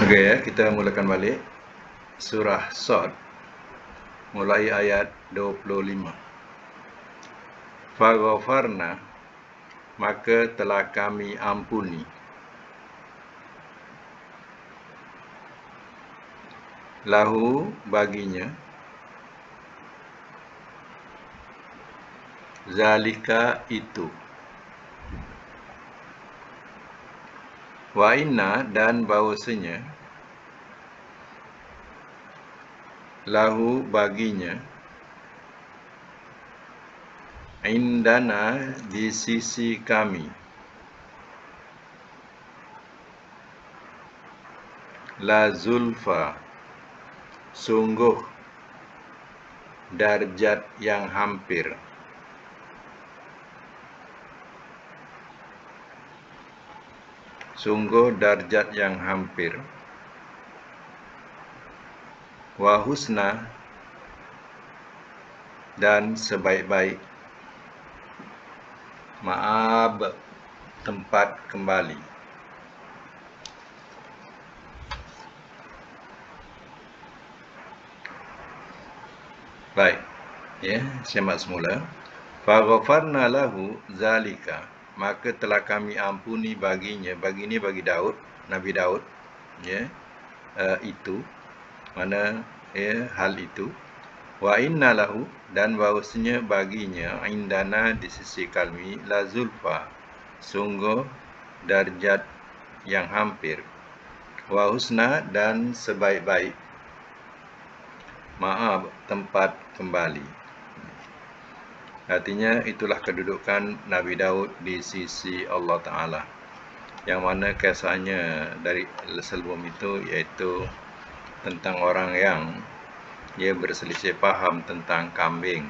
Okey ya, kita mulakan balik surah Shad mulai ayat 25. Faghafarna, maka telah kami ampuni, lahu baginya, zalika itu, wa inna dan bahwasanya, lahu baginya, indana di sisi kami, la zulfa sungguh darjat yang hampir, sungguh darjat yang hampir, wa husna dan sebaik-baik, ma'ab tempat kembali. Baik, ya, semak semula. Faghafarna lahu zalika, maka telah kami ampuni baginya, bagi ini bagi Daud, Nabi Daud, ya, itu, mana ya, hal itu. Wa inna lahu dan bahwasanya baginya, indana di sisi kami, la zulfa sungguh darjat yang hampir, wa husna dan sebaik-baik, ma'ab tempat kembali. Artinya itulah kedudukan Nabi Daud di sisi Allah Ta'ala, yang mana kisahnya dari sebelum itu, iaitu tentang orang yang dia berselisih faham tentang kambing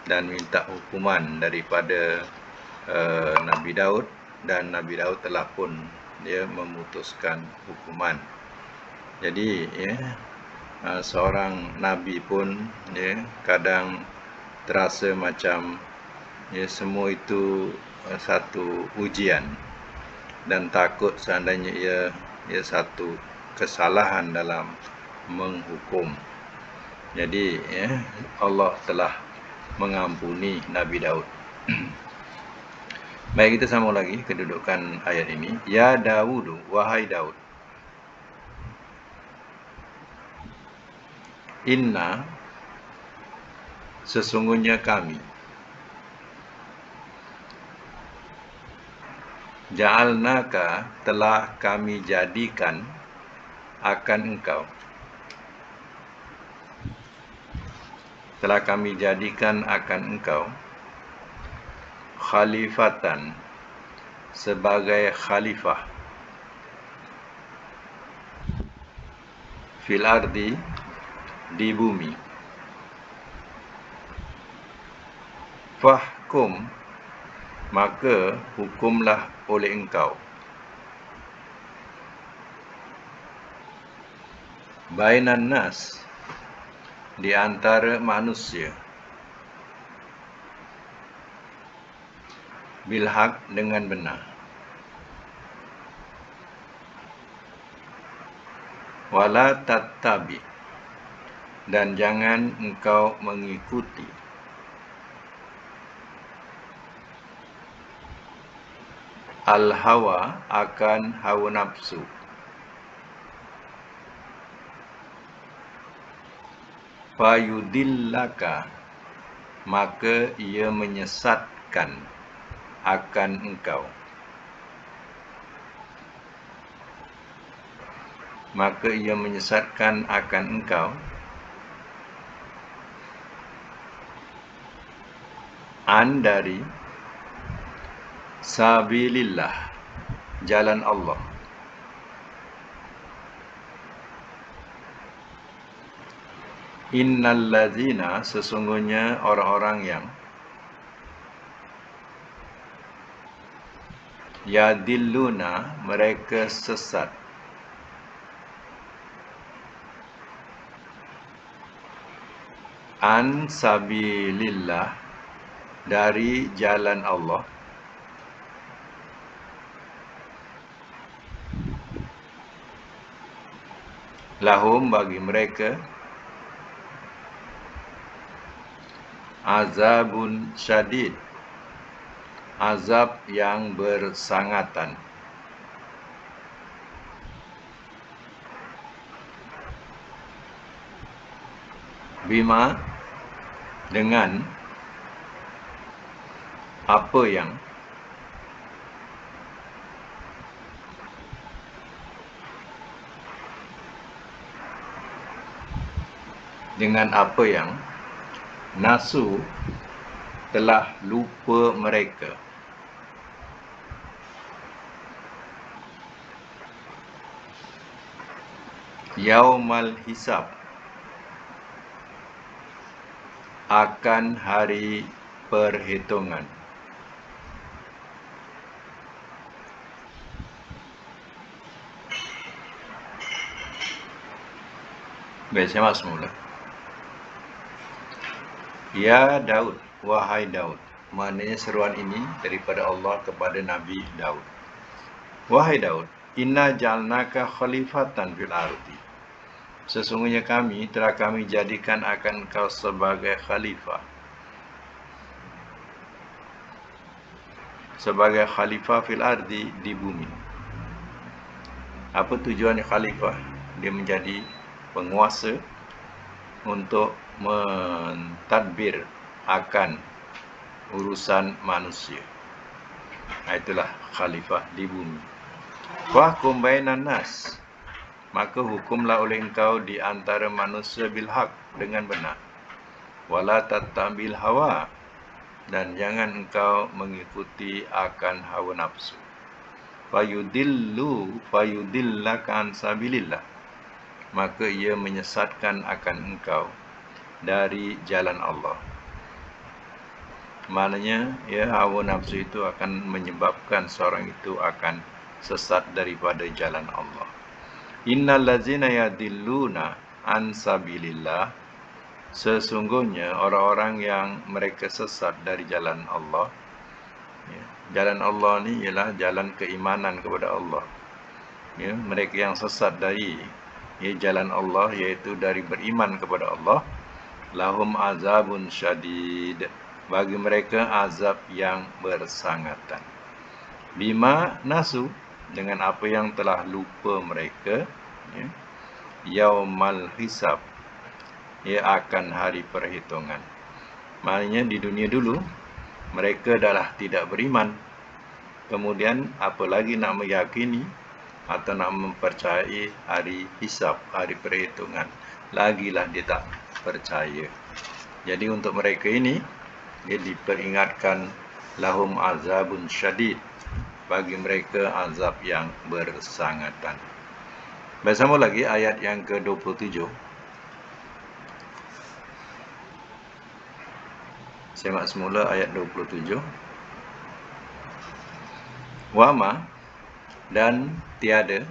dan minta hukuman daripada Nabi Daud, dan Nabi Daud telah pun dia memutuskan hukuman. Jadi ya, seorang Nabi pun ya, kadang terasa macam ya, semua itu satu ujian, dan takut seandainya ia satu kesalahan dalam menghukum. Jadi ya, Allah telah mengampuni Nabi Daud. Baik, kita sambung lagi kedudukan ayat ini. Ya Dawud, wahai Daud, inna sesungguhnya kami, ja'alnaka telah kami jadikan akan engkau, telah kami jadikan akan engkau, khalifatan sebagai khalifah, fil ardi di bumi, fahkum maka hukumlah oleh engkau, bainan nas di antara manusia, bilhaq dengan benar, wala tattabi dan jangan engkau mengikuti, al-hawa akan hawa nafsu, fayudillaka maka ia menyesatkan akan engkau, maka ia menyesatkan akan engkau, an dari sabilillah jalan Allah, innal ladzina sesungguhnya orang-orang yang, yadilluna mereka sesat, an sabilillah dari jalan Allah, lahum bagi mereka azabun syadid, azab yang bersangatan. Bima, dengan apa yang nasu telah lupa mereka. Yaumal hisab, akan hari perhitungan. Baik, saya masuk semula. Ya Daud, wahai Daud. Maknanya seruan ini daripada Allah kepada Nabi Daud. Wahai Daud, inna ja'alnaka khalifatan fil ardi. Sesungguhnya kami jadikan akan engkau sebagai khalifah. Sebagai khalifah fil ardi, di bumi. Apa tujuan khalifah? Dia menjadi penguasa untuk mentadbir akan urusan manusia. Itulah khalifah di bumi. Wahkum bainan nas, maka hukumlah oleh engkau di antara manusia bil haq, dengan benar. Wala tattabil hawa, dan jangan engkau mengikuti akan hawa nafsu. Fayudillaka an sabilillah, maka ia menyesatkan akan engkau dari jalan Allah. Maknanya, hawa nafsu itu akan menyebabkan seorang itu akan sesat daripada jalan Allah. Innal ladzina yadilluna an sabilillah, sesungguhnya orang-orang yang mereka sesat dari jalan Allah. Jalan Allah ni ialah jalan keimanan kepada Allah. Mereka yang sesat dari jalan Allah, iaitu dari beriman kepada Allah, lahum azabun syadid, bagi mereka azab yang bersangatan. Bima nasu, dengan apa yang telah lupa mereka, yaumal hisab, akan hari perhitungan. Maknanya di dunia dulu mereka dah tidak beriman, kemudian apa lagi nak meyakini atau nak mempercayai hari hisab, hari perhitungan, lagilah dia tak percaya. Jadi untuk mereka ini, dia diperingatkan lahum azabun syadid, bagi mereka azab yang bersangatan. Bersama lagi ayat yang ke-27. Semak semula ayat 27. Wama, dan tiada,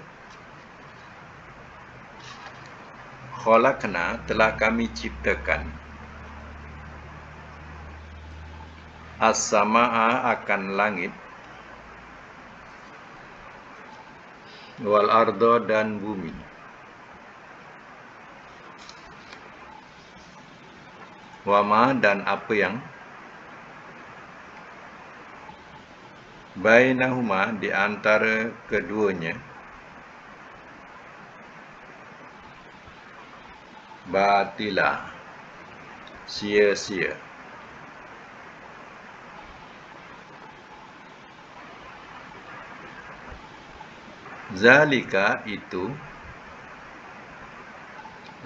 khalaqna, telah kami ciptakan, as-samaa, akan langit, wal ardo, dan bumi, wama, dan apa yang bainahuma, di antara keduanya, batila, sia-sia. Zalika, itu,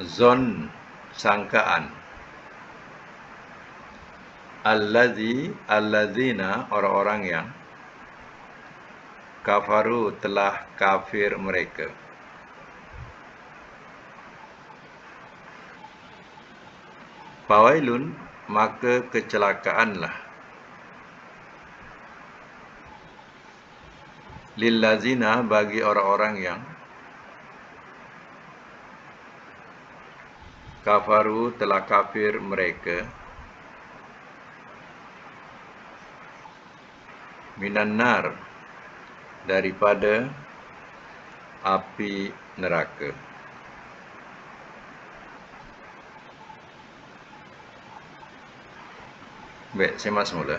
zon, sangkaan, allazina, orang-orang yang kafaru, telah kafir mereka. Fawailun, maka kecelakaanlah, lillazina, bagi orang-orang yang kafaru, telah kafir mereka, minan nar, daripada api neraka. Baik, saya masuk mula.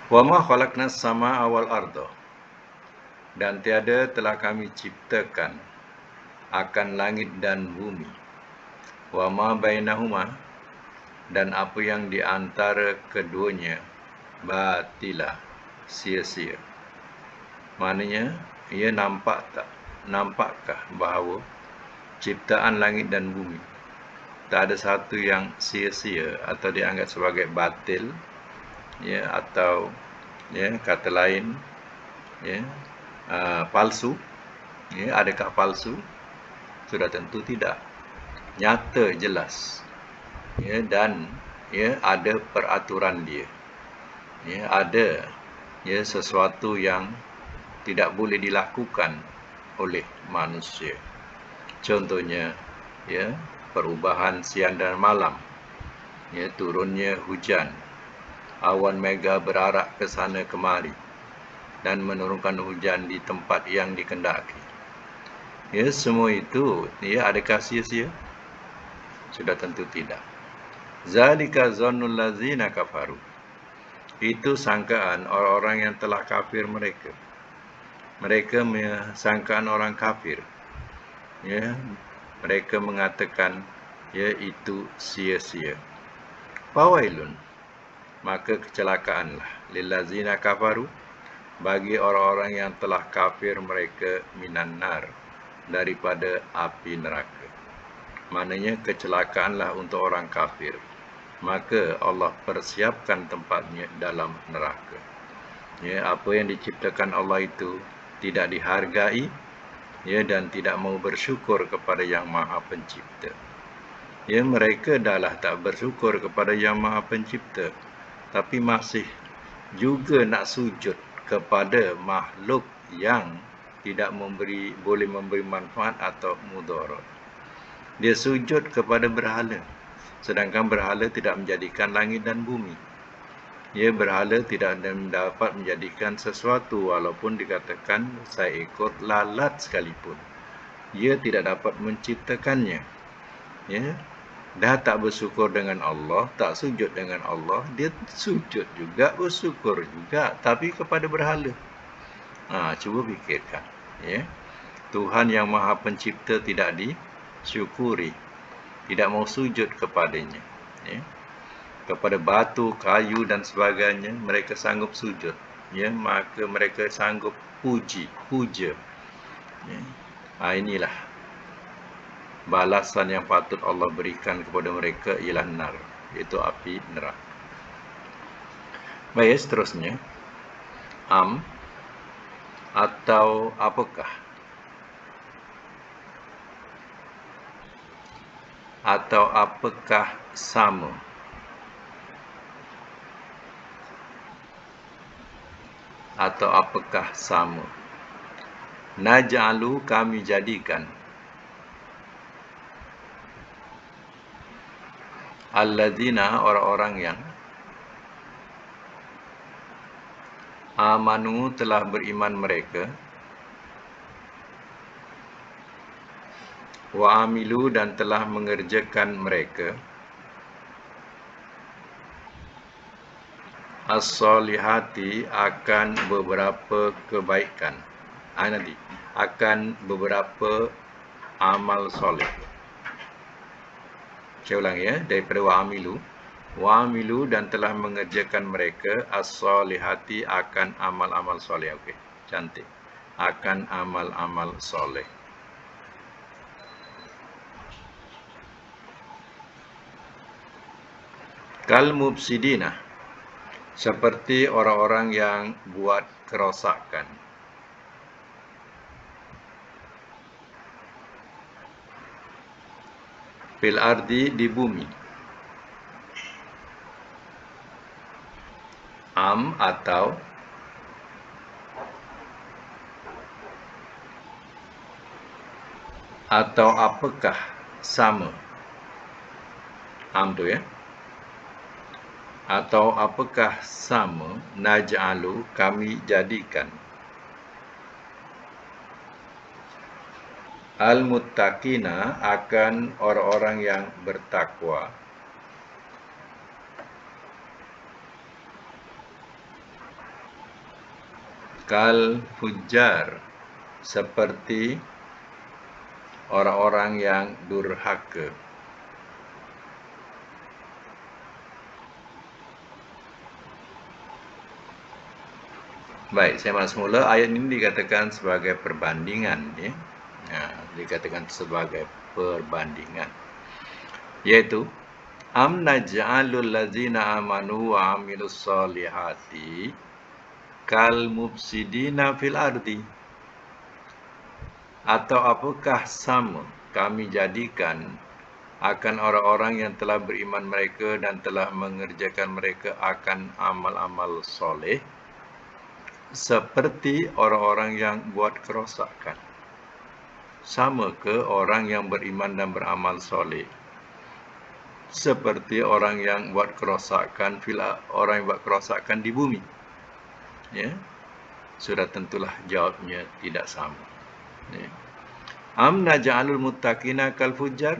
Wa ma khalaqnas samaa wal arda. Dan tiada telah kami ciptakan akan langit dan bumi. Wa ma bainahuma, dan apa yang di antara keduanya, batila, sia-sia. Maknanya, ia nampak tak? Nampakkah bahawa ciptaan langit dan bumi tak ada satu yang sia-sia atau dianggap sebagai batil, ya, atau ya, kata lain, ya, palsu, ya, adakah palsu? Sudah tentu tidak. Nyata, jelas, ya, dan ya, ada peraturan dia, ya, ada ya, sesuatu yang tidak boleh dilakukan oleh manusia. Contohnya, ya, perubahan siang dan malam, ya, turunnya hujan, awan mega berarak ke sana kemari dan menurunkan hujan di tempat yang dikehendaki. Ya, semua itu, ya, adakah sia-sia? Sudah tentu tidak. Zalika zannul ladzina kafaru. Itu sangkaan orang-orang yang telah kafir mereka. Mereka sangkaan orang kafir. Ya, mereka mengatakan, ya, itu sia-sia. Fawailun, maka kecelakaanlah, lillazina kafaru, bagi orang-orang yang telah kafir mereka, minan nar, daripada api neraka. Maknanya kecelakaanlah untuk orang kafir, maka Allah persiapkan tempatnya dalam neraka. Ya, apa yang diciptakan Allah itu tidak dihargai, ya, dan tidak mau bersyukur kepada Yang Maha Pencipta. Ya, mereka dahlah tak bersyukur kepada Yang Maha Pencipta, tapi masih juga nak sujud kepada makhluk yang tidak boleh memberi manfaat atau mudarat. Dia sujud kepada berhala, sedangkan berhala tidak menjadikan langit dan bumi. Ya, berhala tidak dapat menjadikan sesuatu, walaupun dikatakan seekor lalat sekalipun, ia tidak dapat menciptakannya. Ya, dah tak bersyukur dengan Allah, tak sujud dengan Allah, dia sujud juga, bersyukur juga, tapi kepada berhala. Cuba fikirkan, ya, Tuhan yang Maha Pencipta tidak disyukuri, tidak mau sujud kepadanya, ya. Kepada batu, kayu dan sebagainya mereka sanggup sujud, ya, maka mereka sanggup puja, ya. Inilah balasan yang patut Allah berikan kepada mereka, ialah nar, iaitu api neraka. Baik, seterusnya, atau apakah, atau apakah sama, atau apakah sama. Naj'alu, kami jadikan, alladzina, orang-orang yang amanu, telah beriman mereka, wa amilu, dan telah mengerjakan mereka, as-solihati, akan beberapa kebaikan, nanti akan beberapa amal soleh. Saya ulang, ya, daripada wa amilu, dan telah mengerjakan mereka, as-solihati, akan amal-amal soleh. Okey, cantik, akan amal-amal soleh. Kal mufsidina, seperti orang-orang yang buat kerosakan, fil ardi, di bumi, atau apakah sama, tu, ya, atau apakah sama, naj'alu, kami jadikan, al-muttaqina, akan orang-orang yang bertakwa, kal fujjar, seperti orang-orang yang durhaka. Baik, saya malas semula. Ayat ini dikatakan sebagai perbandingan, ya. Dikatakan sebagai perbandingan, yaitu am naj'alul ladzina amanu wa amilus solihati kal mufsidina fil ardi, atau apakah sama kami jadikan akan orang-orang yang telah beriman mereka dan telah mengerjakan mereka akan amal-amal soleh seperti orang-orang yang buat kerosakan. Sama ke orang yang beriman dan beramal soleh seperti orang yang buat kerosakan, orang yang buat kerosakan di bumi? Ya, sudah tentulah jawabnya tidak sama. Ya. Am naj'alul muttaqina kal fujjar.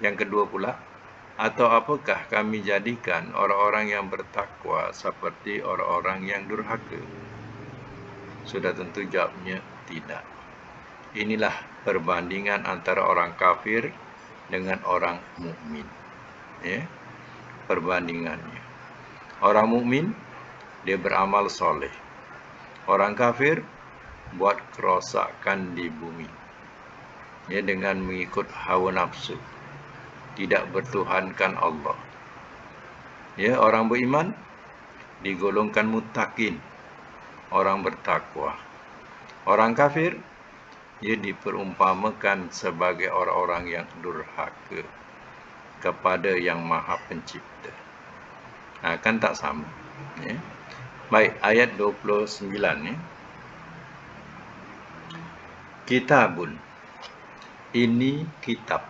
Yang kedua pula, atau apakah kami jadikan orang-orang yang bertakwa seperti orang-orang yang durhaka? Sudah tentu jawabnya tidak. Inilah perbandingan antara orang kafir dengan orang mukmin. Ya, perbandingannya. Orang mukmin dia beramal soleh. Orang kafir buat kerosakan di bumi. Ya, dengan mengikut hawa nafsu, tidak bertuhankan Allah. Ya, orang beriman digolongkan muttaqin, orang bertakwa. Orang kafir ia diperumpamakan sebagai orang-orang yang durhaka kepada yang Maha Pencipta. Kan tak sama. Ya. Baik, ayat 29 ya. Kitabun, ini kitab.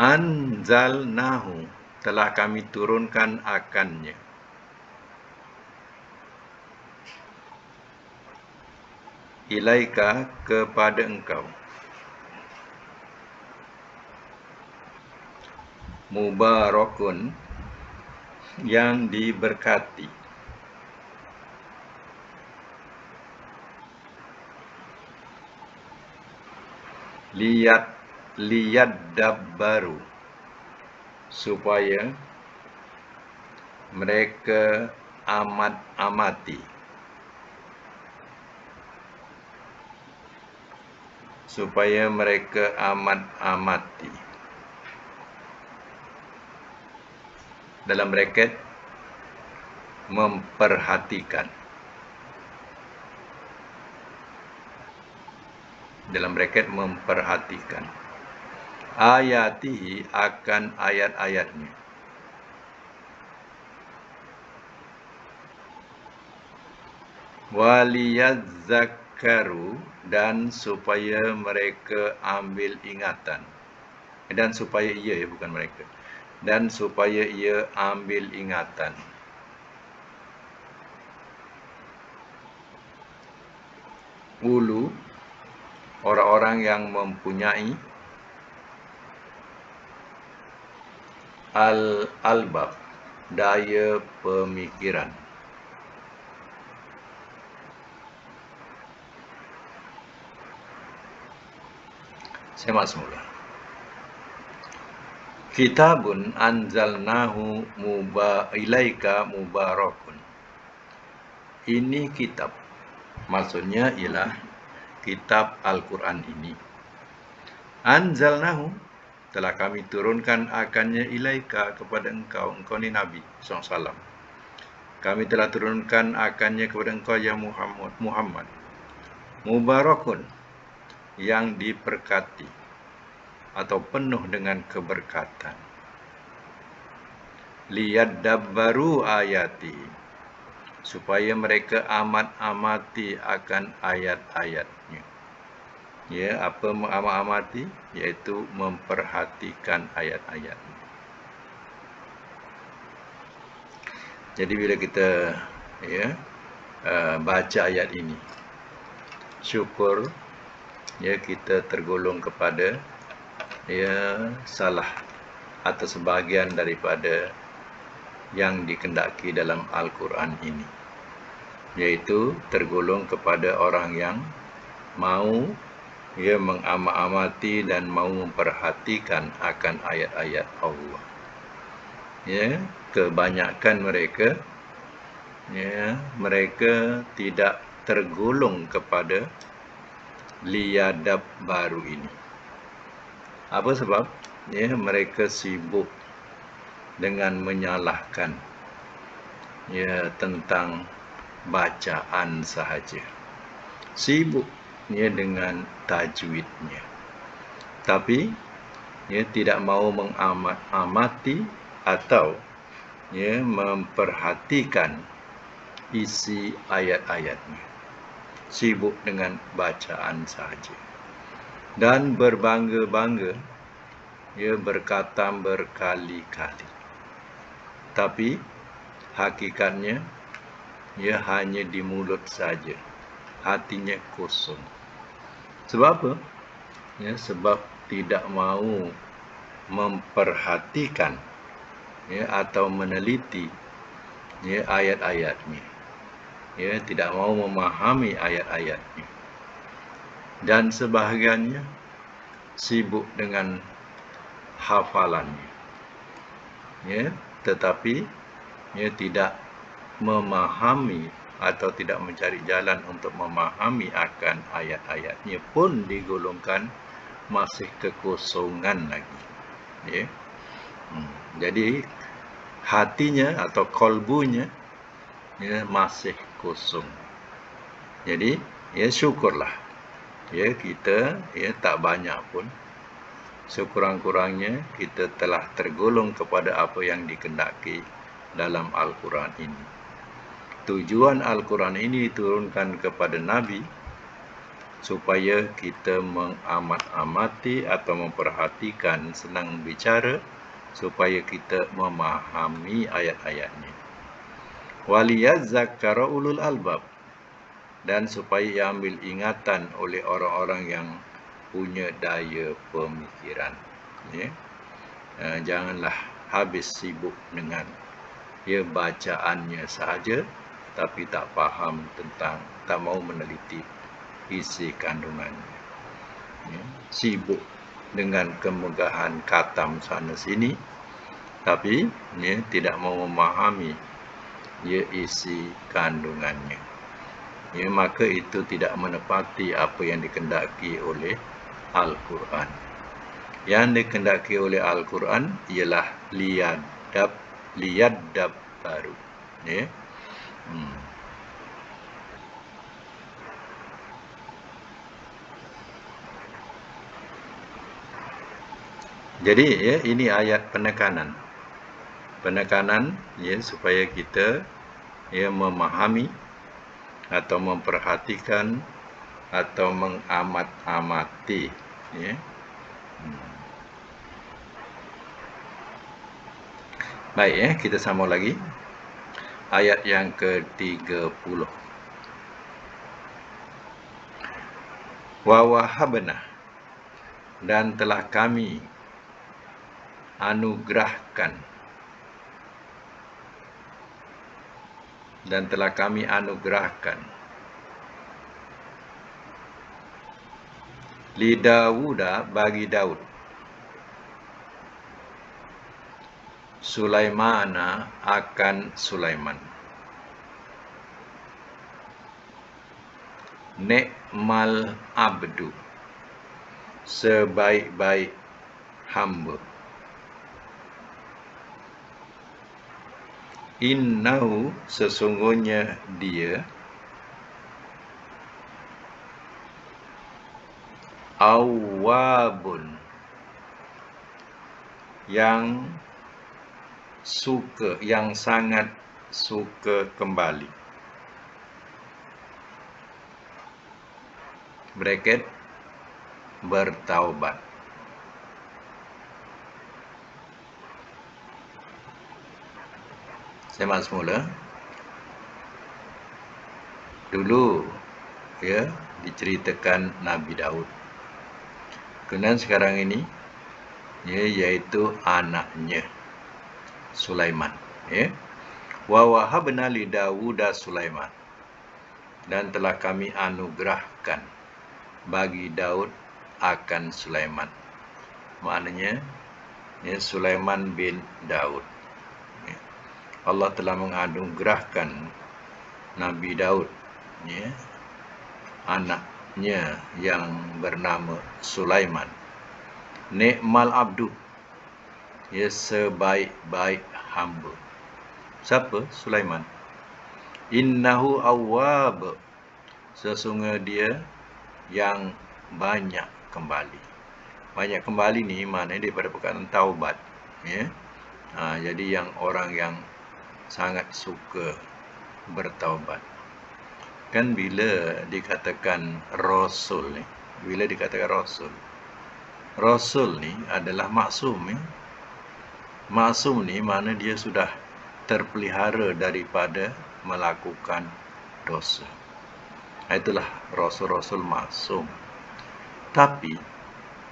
Anzalnahu, telah kami turunkan akannya. Ilaika, kepada engkau. Mubarakun, yang diberkati. Lihat dabbaru, supaya mereka amati. Supaya mereka amati. Dalam braket, memperhatikan. Dalam braket, memperhatikan. Ayatihi, akan ayat-ayatnya. Waliyadzakkaru, dan supaya mereka ambil ingatan. Dan supaya ia, bukan mereka. Dan supaya ia ambil ingatan. Ulu, orang-orang yang mempunyai al-albab, daya pemikiran. Saya maksud semula. Kitabun anzalnahu ilaika mubarakun. Ini kitab. Maksudnya ialah kitab Al-Quran ini. Anzalnahu, telah kami turunkan akannya ilaika, kepada engkau. Engkau ni Nabi SAW. Kami telah turunkan akannya kepada engkau ya Muhammad. Mubarakun, yang diberkati atau penuh dengan keberkatan. Liyadabbaru ayati, supaya mereka amati akan ayat-ayatnya. Ya, apa mengamati? Yaitu memperhatikan ayat-ayatnya. Jadi bila kita baca ayat ini, syukur kita tergolong kepada salah atau sebahagian daripada yang dikehendaki dalam Al-Quran ini, yaitu tergolong kepada orang yang mau mengamati dan mau memperhatikan akan ayat-ayat Allah. Kebanyakan mereka tidak tergolong kepada liadab baru ini. Apa sebab? Mereka sibuk dengan menyalahkan tentang bacaan sahaja. Sibuk dengan tajwidnya. Tapi tidak mau mengamati atau memperhatikan isi ayat-ayatnya. Sibuk dengan bacaan sahaja. Dan berbangga-bangga berkata berkali-kali. Tapi hakikatnya hanya di mulut saja. Hatinya kosong. Sebab apa? Sebab tidak mau memperhatikan atau meneliti ayat-ayatnya. Tidak mau memahami ayat-ayatnya. Dan sebahagiannya sibuk dengan hafalannya. Tetapi tidak memahami atau tidak mencari jalan untuk memahami akan ayat-ayatnya pun digolongkan masih kekosongan lagi. Jadi hatinya atau kolbunya masih kosong. Jadi syukurlah kita tak banyak pun, sekurang-kurangnya kita telah tergolong kepada apa yang dikehendaki dalam Al-Quran ini. Tujuan Al-Quran ini diturunkan kepada Nabi supaya kita mengamat-amati atau memperhatikan, senang bicara, supaya kita memahami ayat-ayatnya. Waliyadzakkara ulul albab, dan supaya ambil ingatan oleh orang-orang yang punya daya pemikiran. Janganlah habis sibuk dengan bacaannya sahaja, tapi tak faham tentang, tak mau meneliti isi kandungannya. Sibuk dengan kemegahan khatam sana sini, tapi tidak mau memahami isi kandungannya. Maka itu tidak menepati apa yang dikehendaki oleh Al-Quran. Yang dikehendaki oleh Al-Quran ialah liadab baru. Jadi ini ayat penekanan. Penekanan supaya kita memahami atau memperhatikan atau mengamat-amati. Baik, kita sambung lagi. Ayat yang ke-30. Wa wahabna, dan telah kami anugerahkan, li Dawuda, bagi Daud, Sulaimana, akan Sulaiman, ni'mal abdu, sebaik-baik hamba, innahu, sesungguhnya dia, awwabun, yang sangat suka kembali. Bracket, bertaubat. Semak semula. Dulu diceritakan Nabi Daud. Kemudian sekarang ini iaitu anaknya Sulaiman. Ya. Wa wahabna li Dawuda Sulaiman, dan telah kami anugerahkan bagi Daud akan Sulaiman. Maknanya ya, Sulaiman bin Daud. Ya. Allah telah menganugerahkan Nabi Daud, ya, anaknya yang bernama Sulaiman. Ni'mal abdu, ya, sebaik-baik hamba. Siapa? Sulaiman. Innahu awwab, sesungguhnya dia yang banyak kembali. Banyak kembali ni maknanya daripada perkataan taubat, ya. Jadi yang orang yang sangat suka bertaubat. Kan bila dikatakan Rasul ni, Rasul ni adalah maksum, ya. Maksum ni mana dia sudah terpelihara daripada melakukan dosa. Itulah Rasul-Rasul maksum. Tapi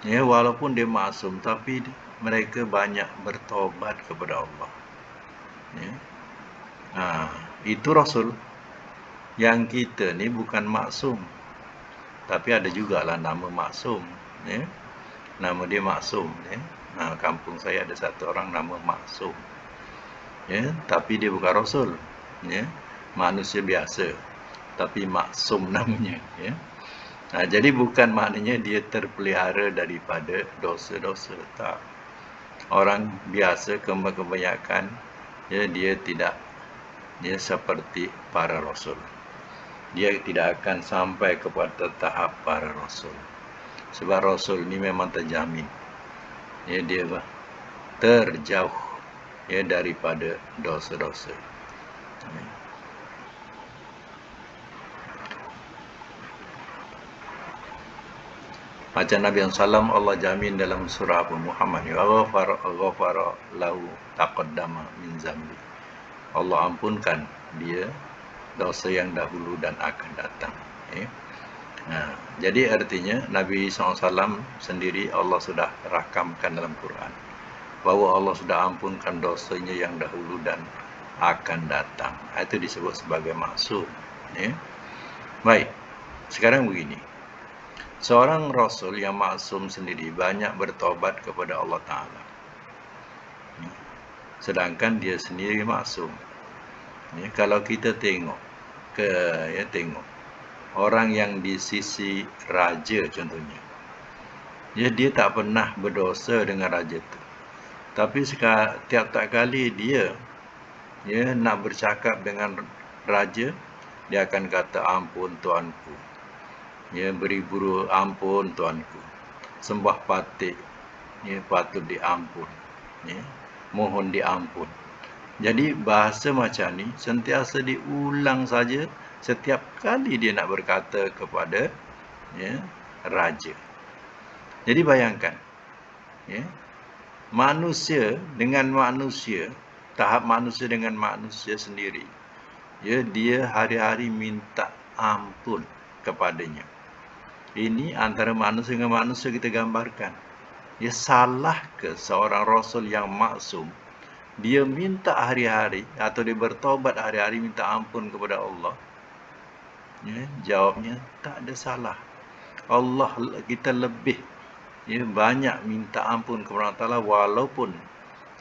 ya, walaupun dia maksum, tapi mereka banyak bertobat kepada Allah. Ya. Itu Rasul. Yang kita ni bukan maksum, tapi ada jugalah nama maksum, ya. Nama dia maksum, ya. Kampung saya ada satu orang nama maksum, ya, tapi dia bukan Rasul, ya. Manusia biasa, tapi maksum namanya, ya. Jadi bukan maknanya dia terpelihara daripada dosa-dosa, tak. Orang biasa kebanyakan, ya, dia tidak, ya, seperti para Rasul. Dia tidak akan sampai kepada tahap para Rasul. Sebab Rasul ni memang terjamin, ya, dia terjauh, ya, daripada dosa-dosa. Ya. Macam Nabi SAW, Allah jamin dalam surah Abu Muhammad, ghafara lahu taqaddama min zambi. Allah ampunkan dia dosa yang dahulu dan akan datang. Ya. Jadi artinya Nabi SAW sendiri Allah sudah rakamkan dalam Quran bahawa Allah sudah ampunkan dosanya yang dahulu dan akan datang. Itu disebut sebagai maksum. Ya. Baik, sekarang begini. Seorang Rasul yang maksum sendiri banyak bertobat kepada Allah Ta'ala. Sedangkan dia sendiri maksum. Ya, kalau kita tengok orang yang di sisi raja contohnya, ya, dia tak pernah berdosa dengan raja tu. Tapi tiap-tiap kali dia, ya, nak bercakap dengan raja, dia akan kata ampun tuanku, ya, beribu ampun tuanku, sembah patik, ya, patut diampun, ya, mohon diampun. Jadi bahasa macam ni sentiasa diulang saja setiap kali dia nak berkata kepada, ya, raja. Jadi bayangkan, ya, manusia dengan manusia, tahap manusia dengan manusia sendiri, ya, dia hari-hari minta ampun kepadanya. Ini antara manusia dengan manusia kita gambarkan. Ya, salah ke seorang Rasul yang maksum dia minta hari-hari atau dia bertobat hari-hari minta ampun kepada Allah? Ya, jawabnya tak ada salah. Allah kita lebih, ya, banyak minta ampun kepada Allah Ta'ala walaupun,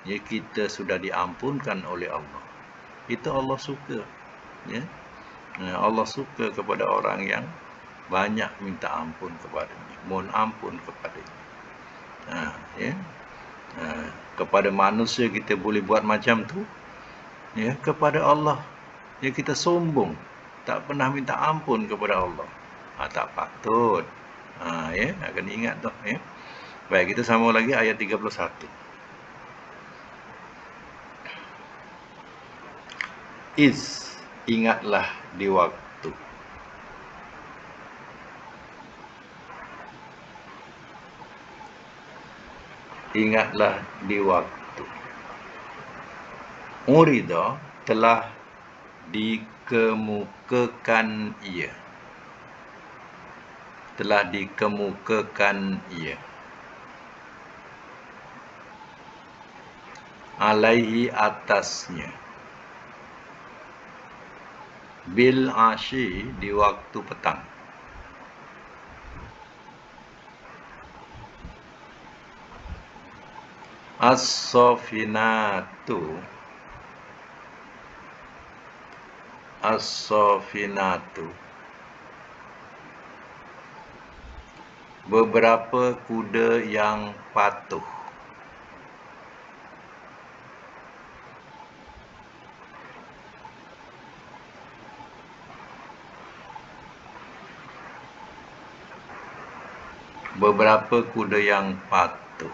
ya, kita sudah diampunkan oleh Allah. Itu Allah suka, ya. Allah suka kepada orang yang banyak minta ampun kepadanya, mohon ampun kepadanya. Ya. Kepada manusia kita boleh buat macam tu, ya, kepada Allah, ya, kita sombong, tak pernah minta ampun kepada Allah. Tak patut. Ya, akan ingat tu, ya. Baik, kita sambung lagi ayat 31. Ingatlah di waktu. Ingatlah di waktu. Urida telah dikemukakan ia. Telah dikemukakan ia. Alaihi atasnya. bil asyi di waktu petang. As-safinatu. As-safinatu. Beberapa kuda yang patuh. Beberapa kuda yang patuh.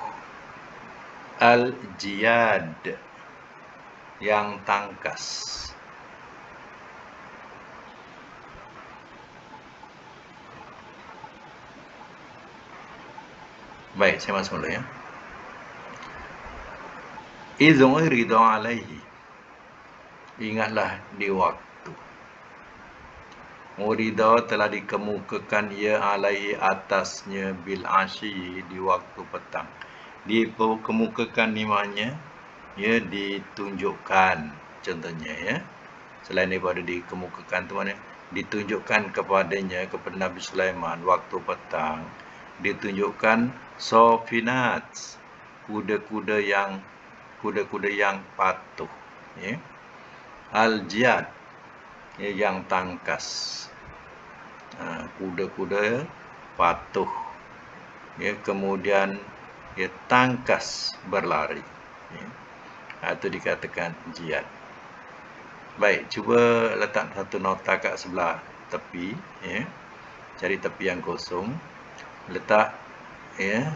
Al-jiyad, yang tangkas. Baik, saya masuk mula ya. Idh uridu alaihi. Ingatlah di waktu. Urida telah dikemukakan ia alaihi atasnya bil asyi di waktu petang. Dikemukakan ni maknanya ia ditunjukkan, contohnya ya. Selain daripada dikemukakan tu mana? Ditunjukkan kepadanya, kepada Nabi Sulaiman waktu petang. Ditunjukkan sofinat, kuda-kuda yang patuh, ya. Al-jiyad, ya, yang tangkas. Kuda-kuda patuh, ya, kemudian ya, tangkas berlari, ya. Itu dikatakan jiyad. Baik, cuba letak satu nota kat sebelah tepi, ya. Cari tepi yang kosong, letak, ya,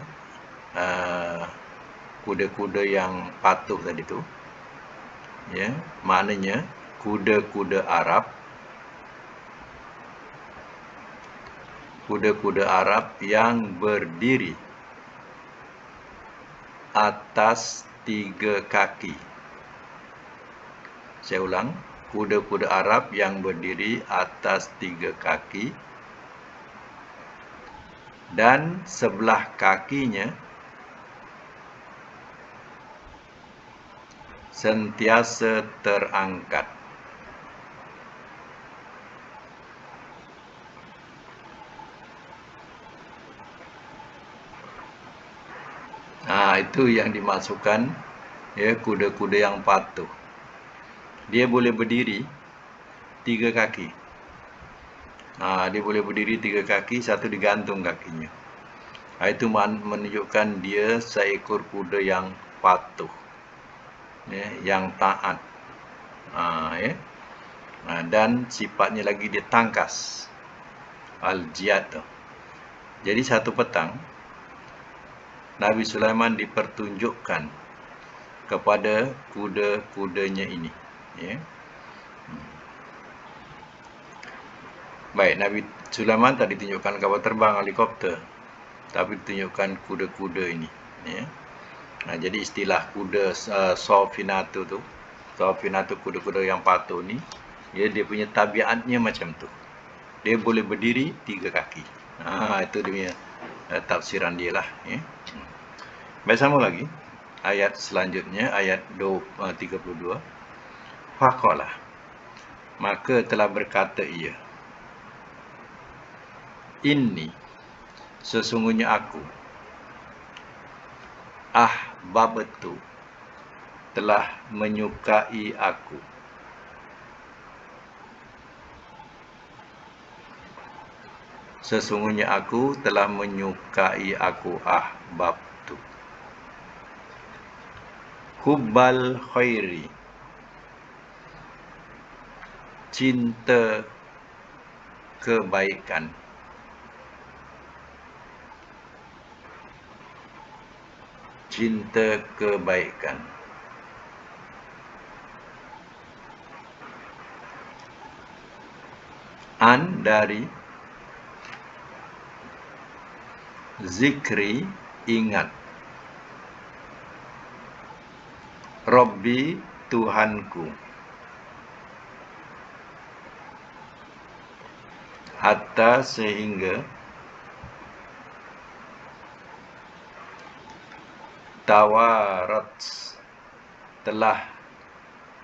kuda-kuda yang patuh tadi tu, ya, maknanya kuda-kuda Arab. Kuda-kuda Arab yang berdiri atas 3 kaki. Saya ulang, kuda-kuda Arab yang berdiri atas 3 kaki dan sebelah kakinya sentiasa terangkat. Itu yang dimasukkan, ya, kuda-kuda yang patuh. Dia boleh berdiri 3 kaki. Dia boleh berdiri 3 kaki, satu digantung kakinya. Itu menunjukkan dia seekor kuda yang patuh, ya, yang taat, ya. Dan sifatnya lagi dia tangkas, al-jiyad tu. Jadi satu petang Nabi Sulaiman dipertunjukkan kepada kuda-kudanya ini, ya. Baik, Nabi Sulaiman tak ditunjukkan kapal terbang, helikopter, tapi ditunjukkan kuda-kuda ini, ya. Jadi istilah kuda sofinatu tu, kuda-kuda yang patuh ni, ya, dia punya tabiatnya macam tu. Dia boleh berdiri 3 kaki. Itu dia punya tafsiran dia lah, ya. Baik, sama lagi. Ayat selanjutnya, ayat 32. Faqalah, maka telah berkata ia, inni, sesungguhnya aku, ahbabtu, telah menyukai aku. Sesungguhnya aku telah menyukai aku, ahbabtu. Hubbal khairi, cinta kebaikan. Cinta kebaikan. An, dari, zikri, ingat, Rabbi, Tuhanku, hatta, sehingga, tawarat, telah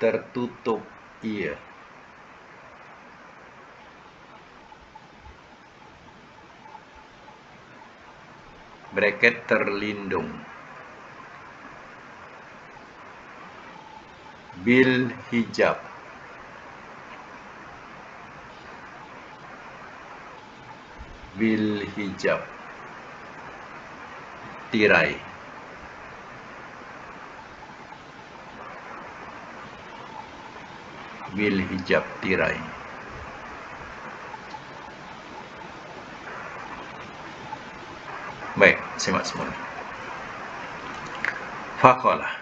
tertutup ia. bracket terlindung, bil hijab, bil hijab, tirai, bil hijab, tirai. Baik, simak semula. Faqalah,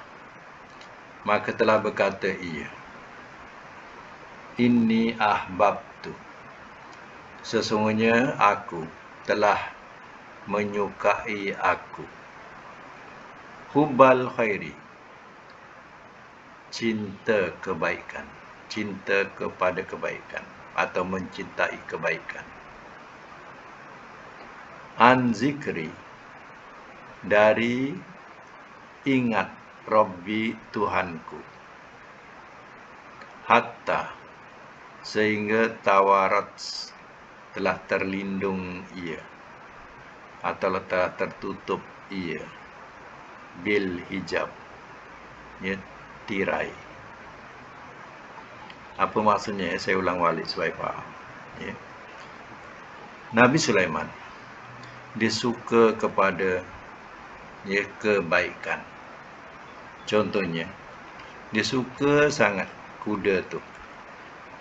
maka telah berkata ia, inni ahbabtu, sesungguhnya aku telah menyukai aku, hubbal khairi, cinta kebaikan, cinta kepada kebaikan atau mencintai kebaikan, an zikri, dari ingat Rabbi Tuhanku, hatta, sehingga tawarat, telah terlindung ia atau telah tertutup ia, bil hijab, ya, tirai. Apa maksudnya? Saya ulang balik supaya faham. Ya. Nabi Sulaiman dia suka kepada kebaikan. Contohnya, dia suka sangat kuda tu.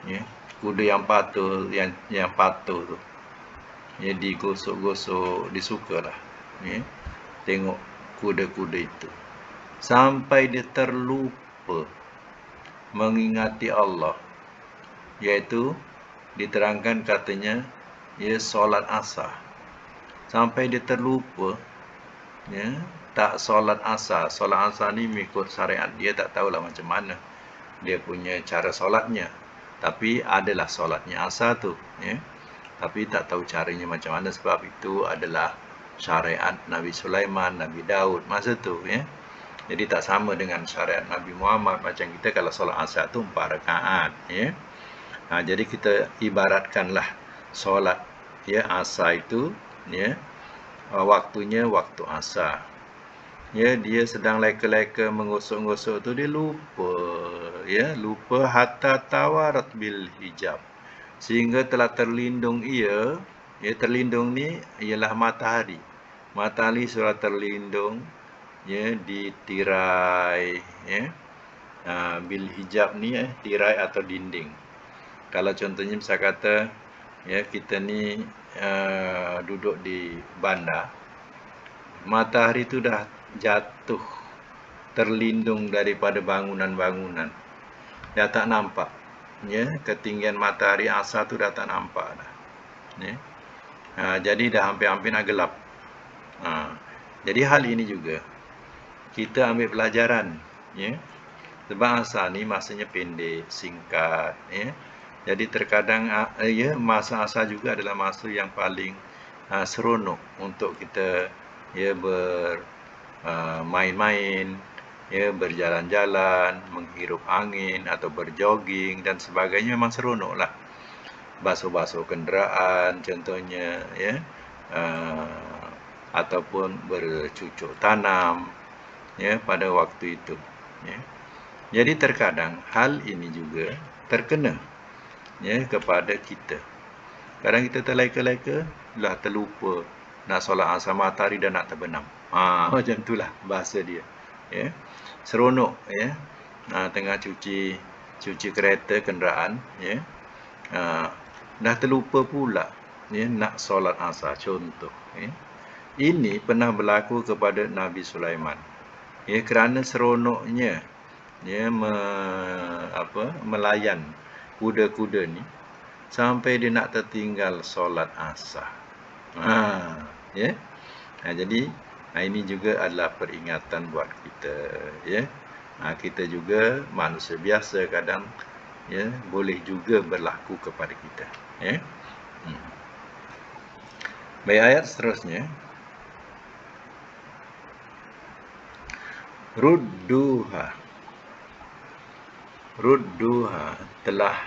Ya, kuda yang patuh, yang patuh tu. Ya, digosok-gosok, disukalah. Ya, tengok kuda-kuda itu. Sampai dia terlupa mengingati Allah. Iaitu diterangkan katanya, solat asar. Sampai dia terlupa, tak solat asar. Solat asar ni mengikut syariat. Dia tak tahulah macam mana dia punya cara solatnya. Tapi adalah solatnya asar tu. Tapi tak tahu caranya macam mana. Sebab itu adalah syariat Nabi Sulaiman, Nabi Daud masa tu. Jadi tak sama dengan syariat Nabi Muhammad. Macam kita kalau solat asar tu 4 rakaat. Jadi kita ibaratkanlah solat asar itu, waktunya waktu asar. Dia sedang leka-leka menggosok-gosok tu, dia lupa. Lupa hatta tawarat bil hijab, sehingga telah terlindung ia. Terlindung ni ialah matahari. Matahari sudah terlindung di tirai. Bil hijab ni tirai atau dinding. Kalau contohnya bisa kata kita ni duduk di bandar, matahari tu dah jatuh, terlindung daripada bangunan-bangunan, dah tak nampak. Ketinggian matahari asar tu dah tak nampak dah. Jadi dah hampir-hampir nak gelap. Jadi hal ini juga kita ambil pelajaran. Sebab asar ni masanya pendek, singkat. Jadi terkadang masa asar juga adalah masa yang paling seronok untuk kita bermain-main, berjalan-jalan, menghirup angin atau berjoging dan sebagainya. Memang seronok lah. Basuh-basuh kenderaan contohnya, ataupun bercucuk tanam pada waktu itu. Jadi terkadang hal ini juga terkena kepada kita. Kadang kita terleka-leka, lah terlupa nak solat asar, matahari dah nak terbenam. Macam itulah bahasa dia. Seronok tengah cuci kereta, kenderaan, dah terlupa pula nak solat asar, contoh. Ini pernah berlaku kepada Nabi Sulaiman. Kerana seronoknya melayan kuda-kuda ni, sampai dia nak tertinggal solat asar. Jadi ini juga adalah peringatan buat kita. Kita juga manusia biasa, kadang boleh juga berlaku kepada kita. Baik, ayat seterusnya. Rudduha telah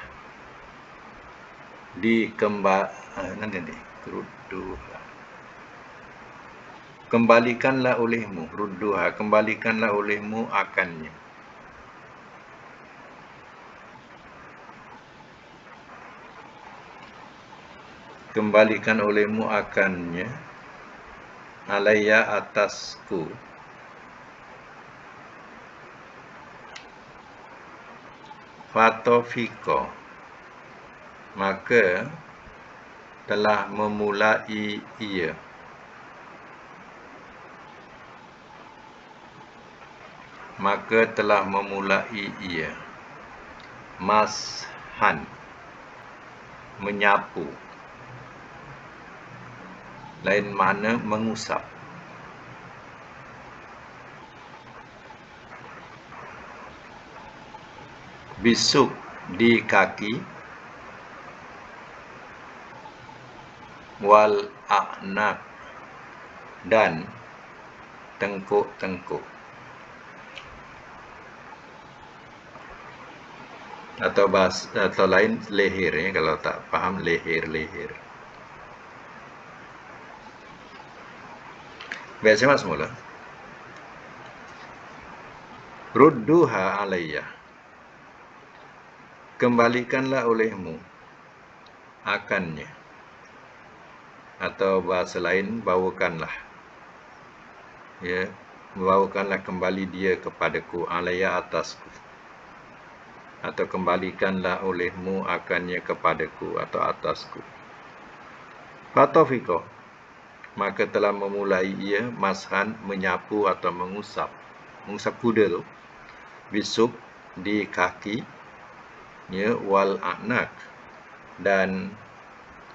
Kembalikanlah olehmu, rudduha, kembalikanlah olehmu akannya. Kembalikan olehmu akannya, alayya atasku. Fatofiko, maka telah memulai ia. Maka telah memulai ia. Mashan, menyapu. Lain makna mengusap. Bisuk, di kaki. Wal a'naq, dan tengkuk-tengkuk. Atau lain leher, kalau tak faham leher. Baik, simak semula. Rudduha alayya, kembalikanlah olehmu akannya. Atau bahasa lain, bawakanlah. Ya, bawakanlah kembali dia kepadaku, alayya atasku. Atau kembalikanlah olehmu akannya kepadaku atau atasku. Fatofiko, maka telah memulai ia, mashan, menyapu atau mengusap. Mengusap kuda tu. Bisuk, di kaki. Ya, wal a'naq, dan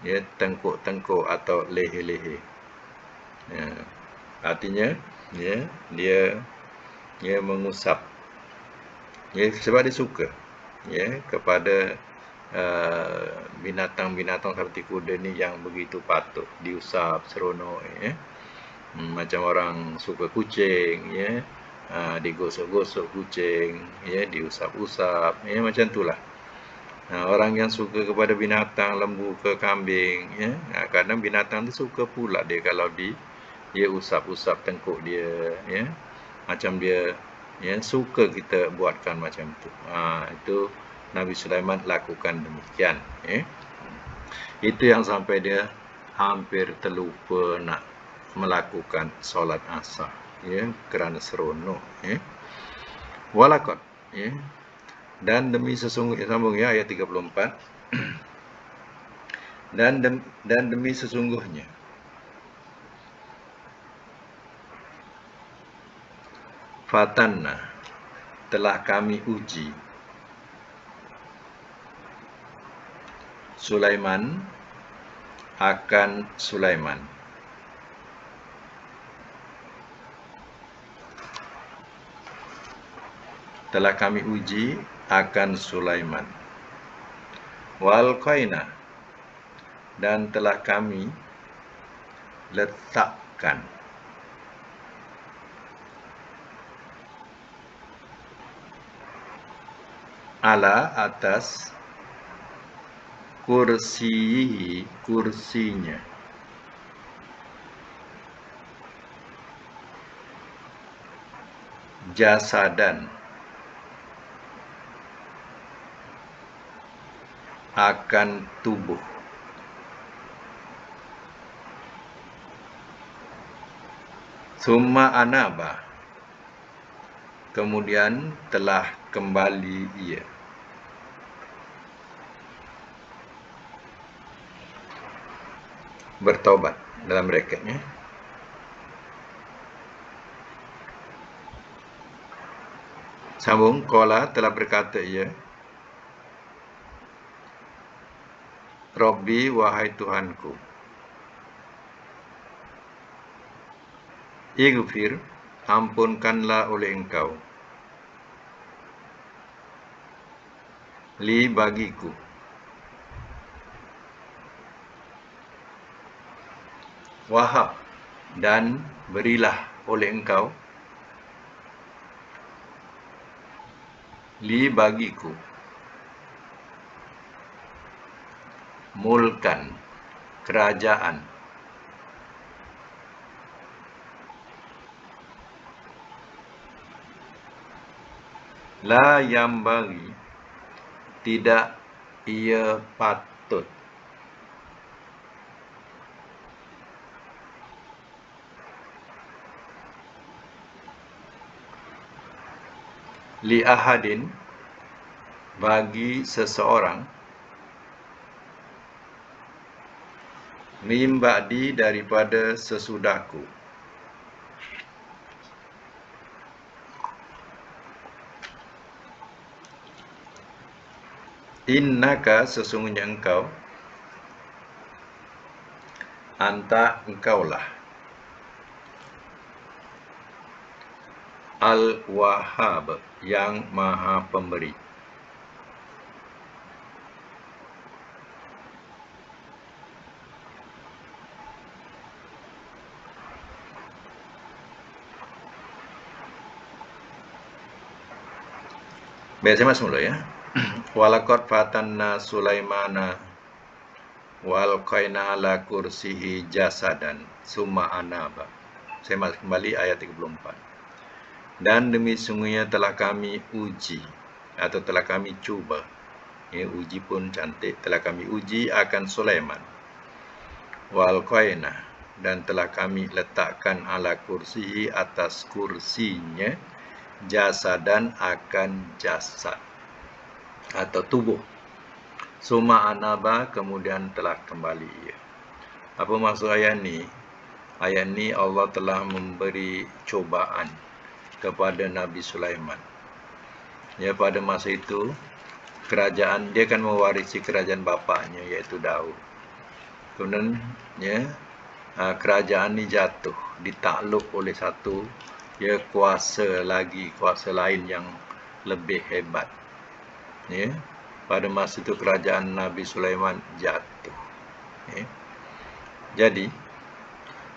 ya, tengkuk-tengkuk atau leher-leher. Ya, artinya ya, dia mengusap. Ya, sebab dia suka ya kepada binatang-binatang seperti kuda ni yang begitu patut diusap, seronok ya. Macam orang suka kucing ya, digosok-gosok kucing ya, diusap-usap ya, macam itulah. Orang yang suka kepada binatang, lembu ke kambing ya, kadang binatang tu suka pula dia kalau dia usap-usap tengkuk dia ya, macam dia ya, suka kita buatkan macam tu. Itu Nabi Sulaiman lakukan demikian ya. Itu yang sampai dia hampir terlupa nak melakukan solat asar ya, kerana seronok ya. Walaqad ya, dan demi sesungguhnya, sambung ya, ayat 34. Dan demi sesungguhnya fatanna, telah kami uji Sulaiman akan Sulaiman. Telah kami uji akan Sulaiman. Wal qaina, dan telah kami letakkan ala, atas, kursiyihi, kursinya, jasadan, akan tubuh. Summa anaba, kemudian telah kembali ia. Bertaubat dalam bracketnya. Sambung, qala, telah berkata ia, Rabbi, wahai Tuhanku, Ighfir, ampunkanlah oleh engkau, li, bagiku, wahab, dan berilah oleh engkau, li, bagiku, mulkan, kerajaan, La yambaghi, tidak ia patut. Li ahadin, bagi seseorang, min ba'di, daripada sesudahku. Innaka, sesungguhnya engkau, anta, engkaulah, Al-Wahhab, yang maha pemberi. Baik, saya masuk mula ya. Walaqad fatanna Sulaimana wal qaina ala kursihi jasadan summa anaba. Saya masuk kembali ayat 34. Dan demi sungguhnya telah kami uji atau telah kami cuba. Ya, uji pun cantik. Telah kami uji akan Sulaiman. Wal qaina, dan telah kami letakkan ala kursihi, atas kursinya, jasadan, akan jasad atau tubuh. Suma anaba, kemudian telah kembali ia. Apa maksud ayat ni? Ayat ni Allah telah memberi cobaan kepada Nabi Sulaiman. Ya, pada masa itu kerajaan dia kan mewarisi kerajaan bapaknya, iaitu Daud. Kemudian ya, kerajaan ni jatuh, ditakluk oleh satu kuasa lain yang lebih hebat. Ya, pada masa itu kerajaan Nabi Sulaiman jatuh. Ya. Jadi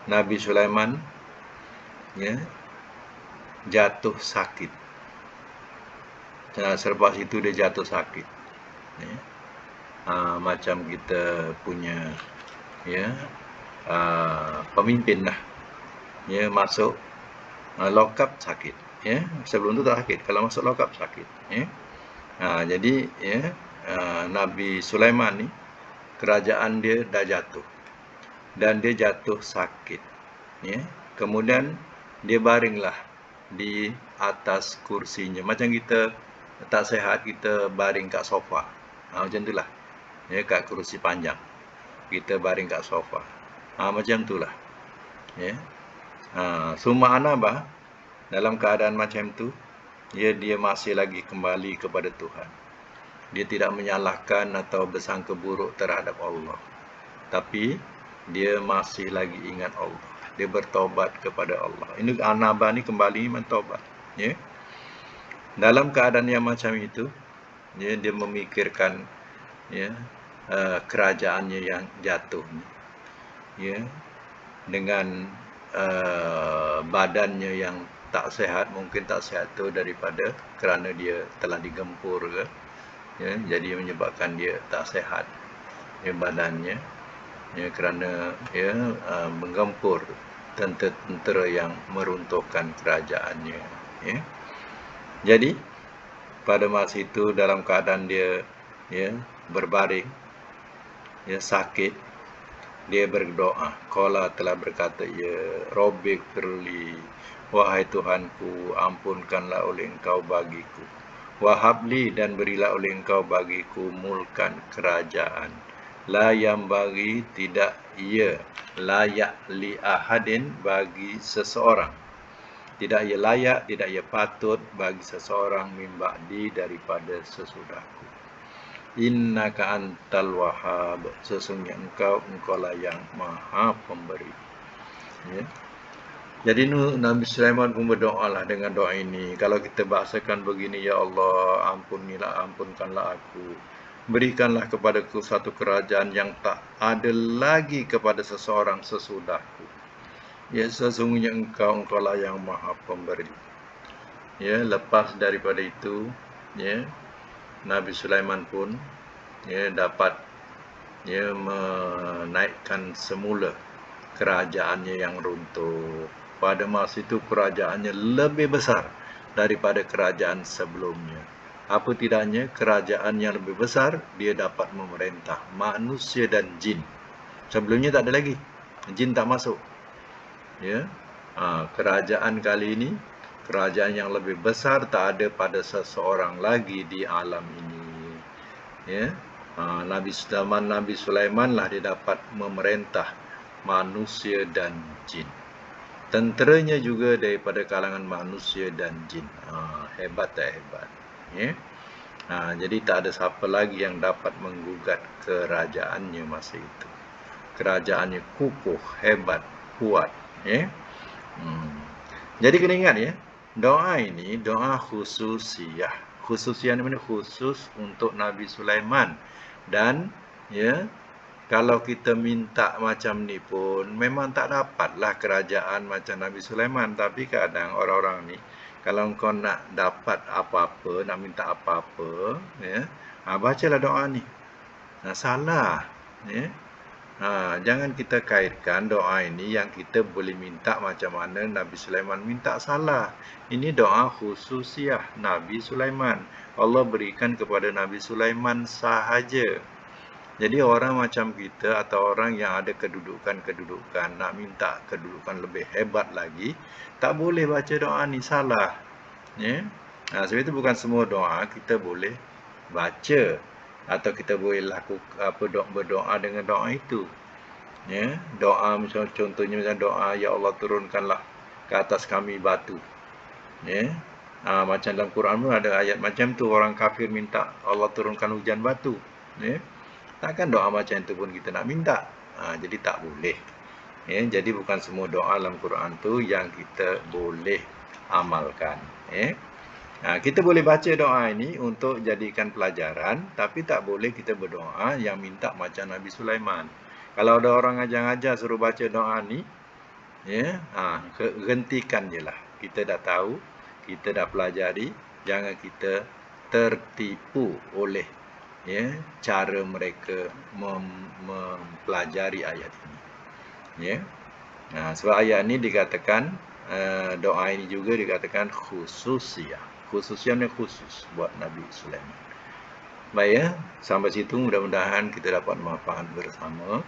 Nabi Sulaiman jatuh sakit. Selepas itu dia jatuh sakit. Ya. Macam kita punya pemimpin lah, masuk lock up sakit. Ya, sebelum itu tak sakit, kalau masuk lock up sakit. Ya. Jadi Nabi Sulaiman ni kerajaan dia dah jatuh dan dia jatuh sakit. Ya. Kemudian dia baringlah di atas kursinya. Macam kita tak sihat, kita baring kat sofa. Macam itulah. Ya, kat kursi panjang. Kita baring kat sofa. Macam itulah. Ya. Summa anaba, dalam keadaan macam tu, dia masih lagi kembali kepada Tuhan. Dia tidak menyalahkan atau bersangka buruk terhadap Allah. Tapi dia masih lagi ingat Allah. Dia bertobat kepada Allah. Ini anaba ni kembali mentobat. Ya. Dalam keadaan yang macam itu, dia memikirkan kerajaannya yang jatuh ni. Ya. Dengan badannya yang tak sihat, mungkin tak sihat tu daripada kerana dia telah digempur ke. Ya, jadi menyebabkan dia tak sihat badannya. Ya, kerana menggempur tentera yang meruntuhkan kerajaannya. Ya. Jadi pada masa itu dalam keadaan dia berbaring, sakit, dia berdoa. Qala, telah berkata ia, Rabbi firli, wahai Tuhanku, ampunkanlah oleh Engkau bagiku. Wahabli, dan berilah oleh Engkau bagiku mulkan, kerajaan. La yang bagi, tidak ia layak, li ahadin, bagi seseorang. Tidak ia layak, tidak ia patut bagi seseorang, min ba'di, daripada sesudahku. Innaka antal wahhab, sesungguhnya engkau lah yang maha pemberi. Ya. Jadi Nabi Sulaiman pun berdoalah dengan doa ini. Kalau kita bahasakan begini, ya Allah, ampunkanlah aku. Berikanlah kepadaku satu kerajaan yang tak ada lagi kepada seseorang sesudahku. Ya, sesungguhnya engkau lah yang maha pemberi. Ya, lepas daripada itu, Nabi Sulaiman pun dapat menaikkan semula kerajaannya yang runtuh. Pada masa itu kerajaannya lebih besar daripada kerajaan sebelumnya. Apa tidaknya kerajaan yang lebih besar dia dapat memerintah manusia dan jin. Sebelumnya tak ada lagi. Jin tak masuk. Ya. Kerajaan kali ini, kerajaan yang lebih besar tak ada pada seseorang lagi di alam ini. Ya. Nabi Sulaiman lah dia dapat memerintah manusia dan jin. Tenteranya juga daripada kalangan manusia dan jin. Hebat tak hebat? Ya. Jadi tak ada siapa lagi yang dapat menggugat kerajaannya masa itu. Kerajaannya kukuh, hebat, kuat. Ya. Jadi kena ingat ya, doa ini doa khususiyah. Khususiyah ni mana? Khusus untuk Nabi Sulaiman. Dan ya, kalau kita minta macam ni pun memang tak dapatlah kerajaan macam Nabi Sulaiman. Tapi kadang orang-orang ni, kalau kau nak dapat apa-apa, nak minta apa-apa, ya, bacalah doa ni. Salah, ya. Jangan kita kaitkan doa ini yang kita boleh minta macam mana Nabi Sulaiman minta, salah. Ini doa khususiah Nabi Sulaiman. Allah berikan kepada Nabi Sulaiman sahaja. Jadi orang macam kita atau orang yang ada kedudukan nak minta kedudukan lebih hebat lagi, tak boleh baca doa ni, salah. Ya? Sebab itu bukan semua doa kita boleh baca atau kita boleh berdoa dengan doa itu. Ya, doa misalnya, contohnya macam doa ya Allah turunkanlah ke atas kami batu. Ya. Macam dalam Quran pun ada ayat macam tu, orang kafir minta Allah turunkan hujan batu. Ya. Takkan doa macam itu pun kita nak minta. Jadi tak boleh. Ya, jadi bukan semua doa dalam Quran tu yang kita boleh amalkan. Ya. Kita boleh baca doa ini untuk jadikan pelajaran, tapi tak boleh kita berdoa yang minta macam Nabi Sulaiman. Kalau ada orang ajar-ajar suruh baca doa ni, ya, hentikan je lah. Kita dah tahu, kita dah pelajari, jangan kita tertipu oleh cara mereka mempelajari ayat ini. Ya. Sebab ayat ini dikatakan, doa ini juga dikatakan khususiyah. Khususnya khusus buat Nabi Sulaiman. Baik ya, sampai situ mudah-mudahan kita dapat manfaat bersama.